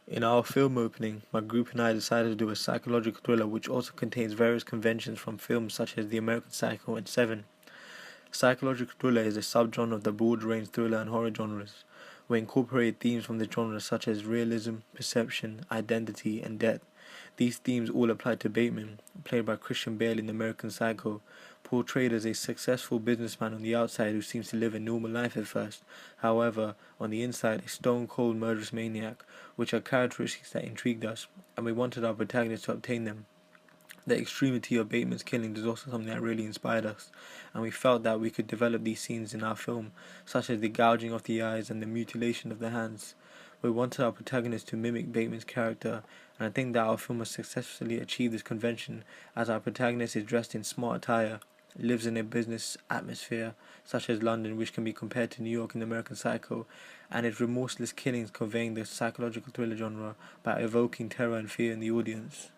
In our film opening, my group and I decided to do a psychological thriller which also contains various conventions from films such as The American Psycho and Seven. Psychological thriller is a subgenre of the broad range thriller and horror genres. We incorporate themes from the genre such as realism, perception, identity, and death. These themes all apply to Bateman, played by Christian Bale in American Psycho, portrayed as a successful businessman on the outside who seems to live a normal life at first. However, on the inside, a stone cold murderous maniac, which are characteristics that intrigued us, and we wanted our protagonist to obtain them. The extremity of Bateman's killing is also something that really inspired us, and we felt that we could develop these scenes in our film, such as the gouging of the eyes and the mutilation of the hands. We wanted our protagonist to mimic Bateman's character, and I think that our film has successfully achieved this convention, as our protagonist is dressed in smart attire, lives in a business atmosphere such as London, which can be compared to New York in American Psycho, and its remorseless killings conveying the psychological thriller genre by evoking terror and fear in the audience.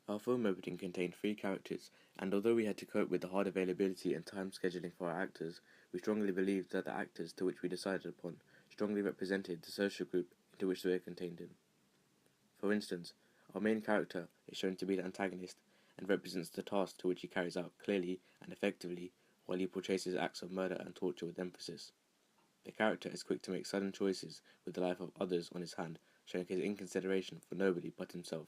Our film opening contained three characters, and although we had to cope with the hard availability and time scheduling for our actors, we strongly believed that the actors to which we decided upon strongly represented the social group into which they were contained in. For instance, our main character is shown to be the antagonist and represents the task to which he carries out clearly and effectively while he portrays his acts of murder and torture with emphasis. The character is quick to make sudden choices with the life of others on his hand, showing his inconsideration for nobody but himself.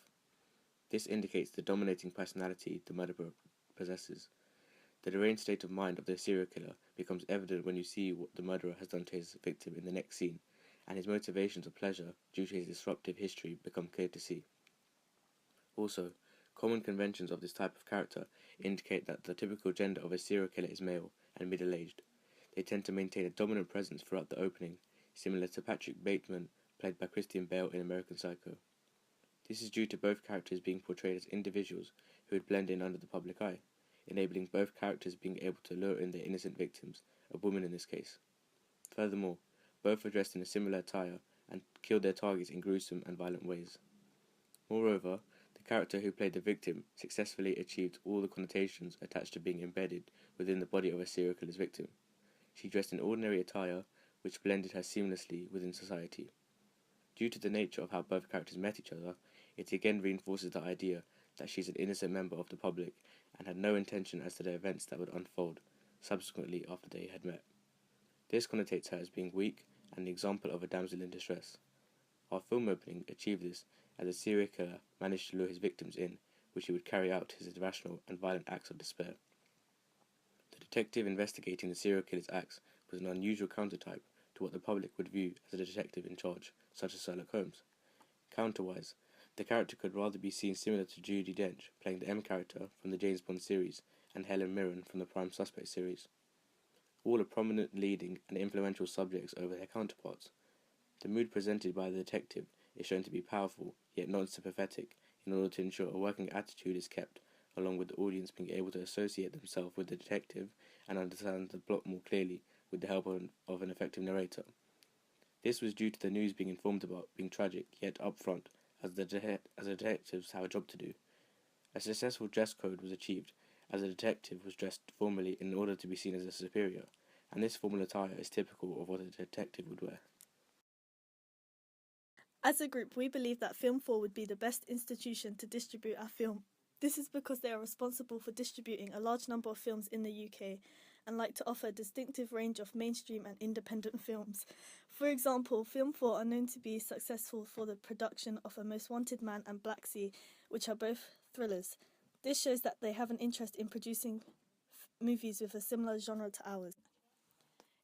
This indicates the dominating personality the murderer possesses. The deranged state of mind of the serial killer becomes evident when you see what the murderer has done to his victim in the next scene, and his motivations of pleasure due to his disruptive history become clear to see. Also, common conventions of this type of character indicate that the typical gender of a serial killer is male and middle-aged. They tend to maintain a dominant presence throughout the opening, similar to Patrick Bateman, played by Christian Bale in American Psycho. This is due to both characters being portrayed as individuals who would blend in under the public eye, enabling both characters being able to lure in their innocent victims, a woman in this case. Furthermore, both are dressed in a similar attire and kill their targets in gruesome and violent ways. Moreover, the character who played the victim successfully achieved all the connotations attached to being embedded within the body of a serial killer's victim. She dressed in ordinary attire, which blended her seamlessly within society. Due to the nature of how both characters met each other, it again reinforces the idea that she is an innocent member of the public and had no intention as to the events that would unfold subsequently after they had met. This connotates her as being weak and an example of a damsel in distress. Our film opening achieved this as a serial killer managed to lure his victims in, which he would carry out his irrational and violent acts of despair. The detective investigating the serial killer's acts was an unusual countertype to what the public would view as a detective in charge, such as Sherlock Holmes. Counterwise, the character could rather be seen similar to Judi Dench, playing the M character from the James Bond series, and Helen Mirren from the Prime Suspect series. All are prominent leading and influential subjects over their counterparts. The mood presented by the detective is shown to be powerful, yet not sympathetic, in order to ensure a working attitude is kept, along with the audience being able to associate themselves with the detective and understand the plot more clearly with the help of an effective narrator. This was due to the news being informed about being tragic, yet upfront, as the detectives have a job to do. A successful dress code was achieved, as the detective was dressed formally in order to be seen as a superior, and this formal attire is typical of what a detective would wear. As a group, we believe that Film 4 would be the best institution to distribute our film. This is because they are responsible for distributing a large number of films in the UK and like to offer a distinctive range of mainstream and independent films. For example, Film 4 are known to be successful for the production of A Most Wanted Man and Black Sea, which are both thrillers. This shows that they have an interest in producing movies with a similar genre to ours.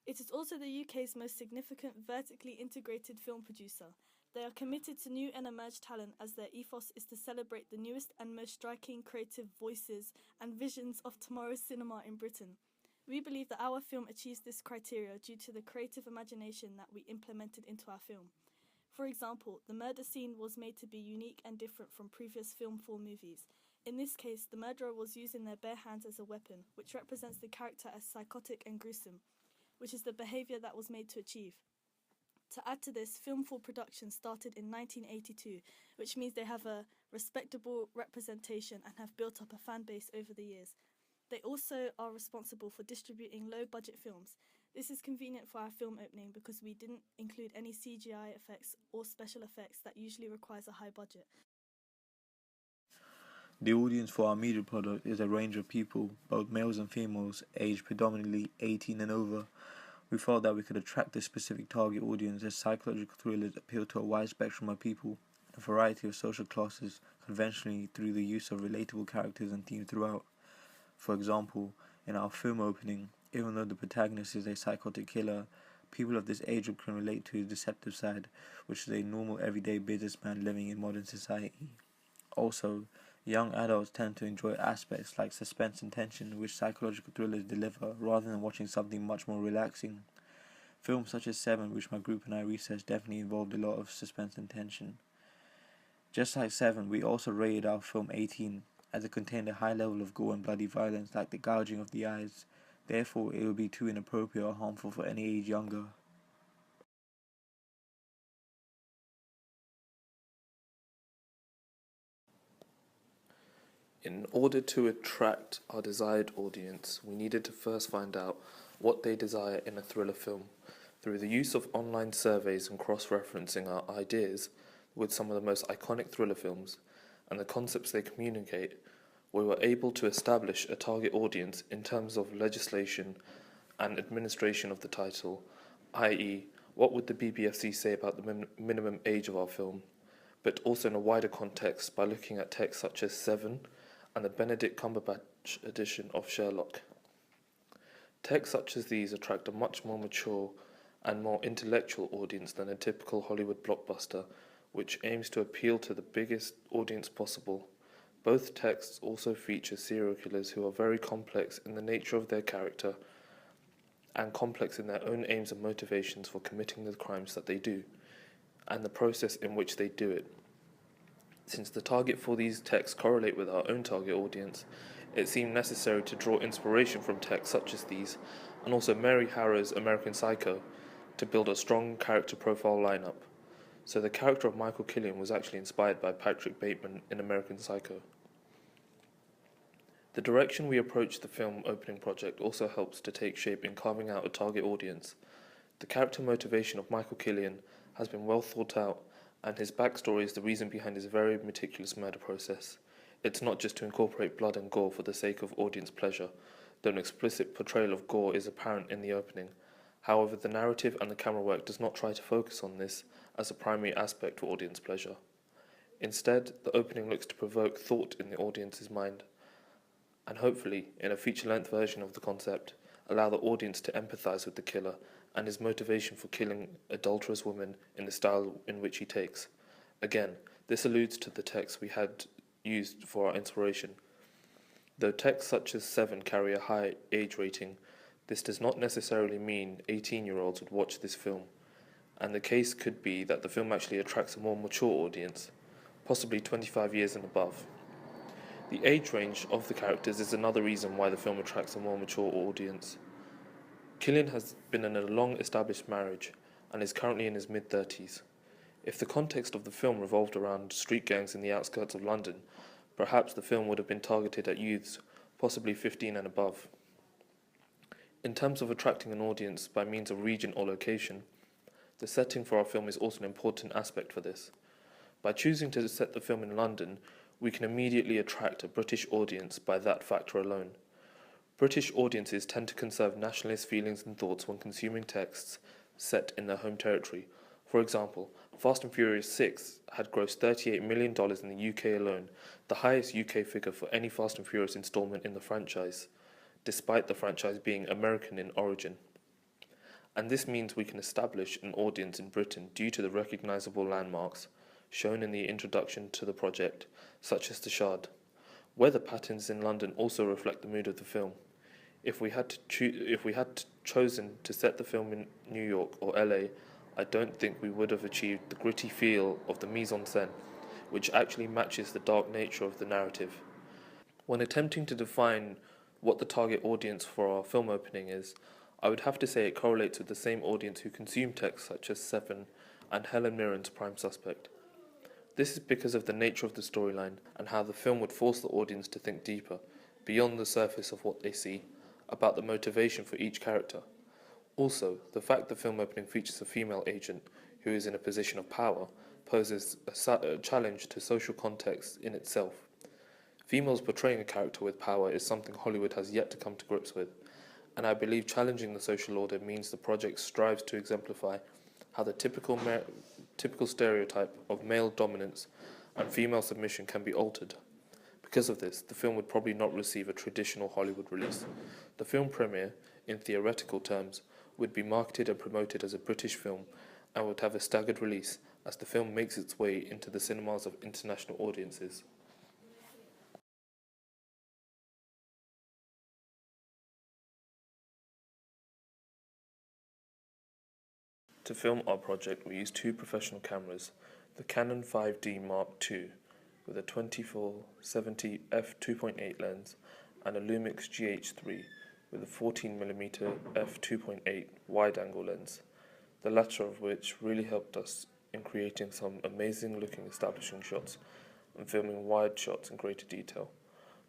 It is also the UK's most significant vertically integrated film producer. They are committed to new and emerged talent, as their ethos is to celebrate the newest and most striking creative voices and visions of tomorrow's cinema in Britain. We believe that our film achieves this criteria due to the creative imagination that we implemented into our film. For example, the murder scene was made to be unique and different from previous Film 4 movies. In this case, the murderer was using their bare hands as a weapon, which represents the character as psychotic and gruesome, which is the behaviour that was made to achieve. To add to this, Film 4 production started in 1982, which means they have a respectable representation and have built up a fan base over the years. They also are responsible for distributing low-budget films. This is convenient for our film opening because we didn't include any CGI effects or special effects that usually requires a high budget. The audience for our media product is a range of people, both males and females, aged predominantly 18 and over. We felt that we could attract this specific target audience as psychological thrillers appeal to a wide spectrum of people, a variety of social classes, conventionally through the use of relatable characters and themes throughout. For example, in our film opening, even though the protagonist is a psychotic killer, people of this age group can relate to his deceptive side, which is a normal everyday businessman living in modern society. Also, young adults tend to enjoy aspects like suspense and tension, which psychological thrillers deliver, rather than watching something much more relaxing. Films such as Seven, which my group and I researched, definitely involved a lot of suspense and tension. Just like Seven, we also rated our film 18, as it contained a high level of gore and bloody violence like the gouging of the eyes. Therefore, it would be too inappropriate or harmful for any age younger. In order to attract our desired audience, we needed to first find out what they desire in a thriller film. Through the use of online surveys and cross-referencing our ideas with some of the most iconic thriller films and the concepts they communicate, we were able to establish a target audience in terms of legislation and administration of the title, i.e., what would the BBFC say about the minimum age of our film, but also in a wider context by looking at texts such as Seven and the Benedict Cumberbatch edition of Sherlock. Texts such as these attract a much more mature and more intellectual audience than a typical Hollywood blockbuster, which aims to appeal to the biggest audience possible. Both texts also feature serial killers who are very complex in the nature of their character and complex in their own aims and motivations for committing the crimes that they do, and the process in which they do it. Since the target for these texts correlate with our own target audience, it seemed necessary to draw inspiration from texts such as these, and also Mary Harrow's American Psycho, to build a strong character profile lineup. So the character of Michael Killian was actually inspired by Patrick Bateman in American Psycho. The direction we approached the film opening project also helps to take shape in carving out a target audience. The character motivation of Michael Killian has been well thought out, and his backstory is the reason behind his very meticulous murder process. It's not just to incorporate blood and gore for the sake of audience pleasure, though an explicit portrayal of gore is apparent in the opening. However, the narrative and the camera work does not try to focus on this as a primary aspect for audience pleasure. Instead, the opening looks to provoke thought in the audience's mind, and hopefully, in a feature-length version of the concept, allow the audience to empathize with the killer and his motivation for killing adulterous women in the style in which he takes. Again, this alludes to the text we had used for our inspiration. Though texts such as Seven carry a high age rating, this does not necessarily mean 18-year-olds would watch this film, and the case could be that the film actually attracts a more mature audience, possibly 25 years and above. The age range of the characters is another reason why the film attracts a more mature audience. Killian has been in a long-established marriage and is currently in his mid-30s. If the context of the film revolved around street gangs in the outskirts of London, perhaps the film would have been targeted at youths, possibly 15 and above. In terms of attracting an audience by means of region or location, the setting for our film is also an important aspect for this. By choosing to set the film in London, we can immediately attract a British audience by that factor alone. British audiences tend to conserve nationalist feelings and thoughts when consuming texts set in their home territory. For example, Fast and Furious 6 had grossed $38 million in the UK alone, the highest UK figure for any Fast and Furious installment in the franchise, despite the franchise being American in origin. And this means we can establish an audience in Britain due to the recognisable landmarks shown in the introduction to the project, such as the Shard. Weather patterns in London also reflect the mood of the film. If we had chosen to set the film in New York or LA, I don't think we would have achieved the gritty feel of the mise-en-scène, which actually matches the dark nature of the narrative. When attempting to define what the target audience for our film opening is, I would have to say it correlates with the same audience who consume texts such as Seven and Helen Mirren's Prime Suspect. This is because of the nature of the storyline and how the film would force the audience to think deeper, beyond the surface of what they see, about the motivation for each character. Also, the fact the film opening features a female agent who is in a position of power poses a challenge to social context in itself. Females portraying a character with power is something Hollywood has yet to come to grips with, and I believe challenging the social order means the project strives to exemplify how the typical stereotype of male dominance and female submission can be altered. Because of this, the film would probably not receive a traditional Hollywood release. The film premiere, in theoretical terms, would be marketed and promoted as a British film and would have a staggered release as the film makes its way into the cinemas of international audiences. To film our project, we used two professional cameras, the Canon 5D Mark II with a 24-70 f2.8 lens and a Lumix GH3 with a 14mm f2.8 wide-angle lens, the latter of which really helped us in creating some amazing looking establishing shots and filming wide shots in greater detail.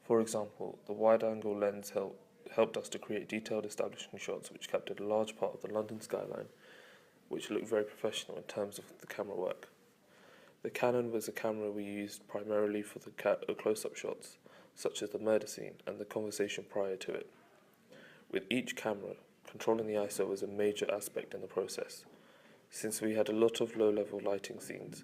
For example, the wide-angle lens helped us to create detailed establishing shots which captured a large part of the London skyline, which looked very professional in terms of the camera work. The Canon was a camera we used primarily for the close-up shots, such as the murder scene and the conversation prior to it. With each camera, controlling the ISO was a major aspect in the process. Since we had a lot of low-level lighting scenes,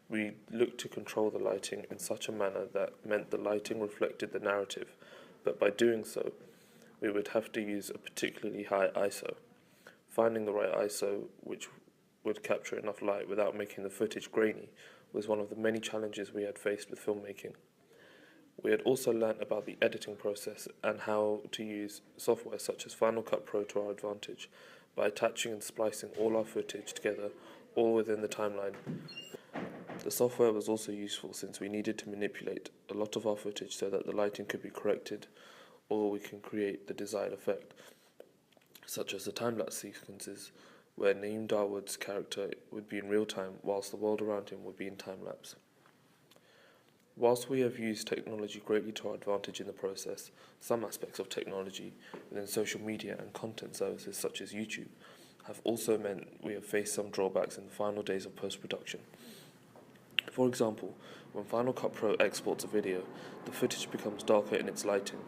we looked to control the lighting in such a manner that meant the lighting reflected the narrative, but by doing so, we would have to use a particularly high ISO. Finding the right ISO which would capture enough light without making the footage grainy was one of the many challenges we had faced with filmmaking. We had also learnt about the editing process and how to use software such as Final Cut Pro to our advantage by attaching and splicing all our footage together, all within the timeline. The software was also useful since we needed to manipulate a lot of our footage so that the lighting could be corrected or we can create the desired effect, such as the time-lapse sequences, where Naeem Dawood's character would be in real time whilst the world around him would be in time-lapse. Whilst we have used technology greatly to our advantage in the process, some aspects of technology within social media and content services such as YouTube have also meant we have faced some drawbacks in the final days of post-production. For example, when Final Cut Pro exports a video, the footage becomes darker in its lighting.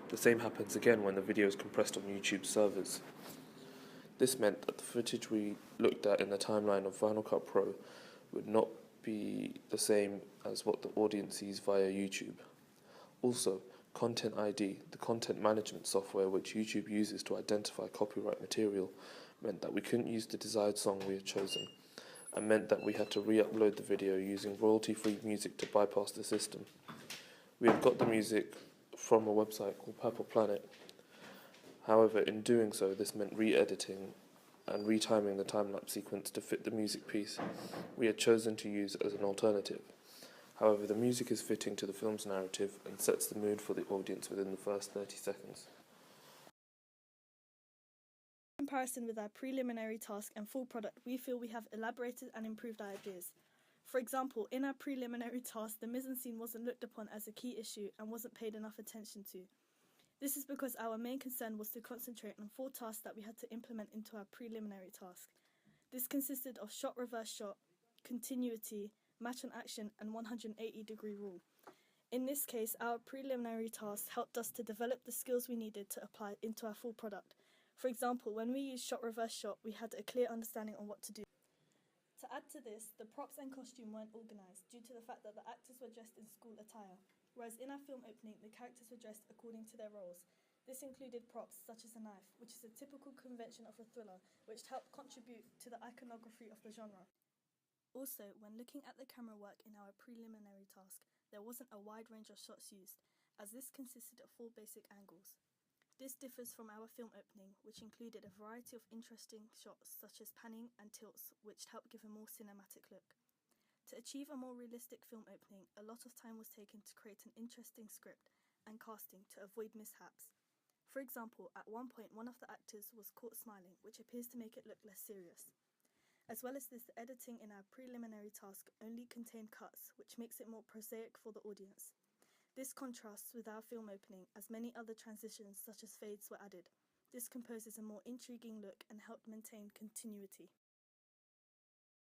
The same happens again when the video is compressed on YouTube servers. This meant that the footage we looked at in the timeline of Final Cut Pro would not be the same as what the audience sees via YouTube. Also, Content ID, the content management software which YouTube uses to identify copyright material, meant that we couldn't use the desired song we had chosen, and meant that we had to re-upload the video using royalty-free music to bypass the system. We had got the music from a website called Purple Planet. However, in doing so, this meant re-editing and retiming the time-lapse sequence to fit the music piece we had chosen to use as an alternative. However, the music is fitting to the film's narrative and sets the mood for the audience within the first 30 seconds. In comparison with our preliminary task and full product, we feel we have elaborated and improved our ideas. For example, in our preliminary task, the mise-en-scene wasn't looked upon as a key issue and wasn't paid enough attention to. This is because our main concern was to concentrate on 4 tasks that we had to implement into our preliminary task. This consisted of shot reverse shot, continuity, match on action, and 180-degree rule. In this case, our preliminary task helped us to develop the skills we needed to apply into our full product. For example, when we used shot reverse shot, we had a clear understanding on what to do. To add to this, the props and costume weren't organised due to the fact that the actors were dressed in school attire, whereas in our film opening, the characters were dressed according to their roles. This included props such as a knife, which is a typical convention of a thriller, which helped contribute to the iconography of the genre. Also, when looking at the camera work in our preliminary task, there wasn't a wide range of shots used, as this consisted of 4 basic angles. This differs from our film opening, which included a variety of interesting shots such as panning and tilts, which helped give a more cinematic look. To achieve a more realistic film opening, a lot of time was taken to create an interesting script and casting to avoid mishaps. For example, at one point one of the actors was caught smiling, which appears to make it look less serious. As well as this, the editing in our preliminary task only contained cuts, which makes it more prosaic for the audience. This contrasts with our film opening, as many other transitions such as fades were added. This composes a more intriguing look and helped maintain continuity.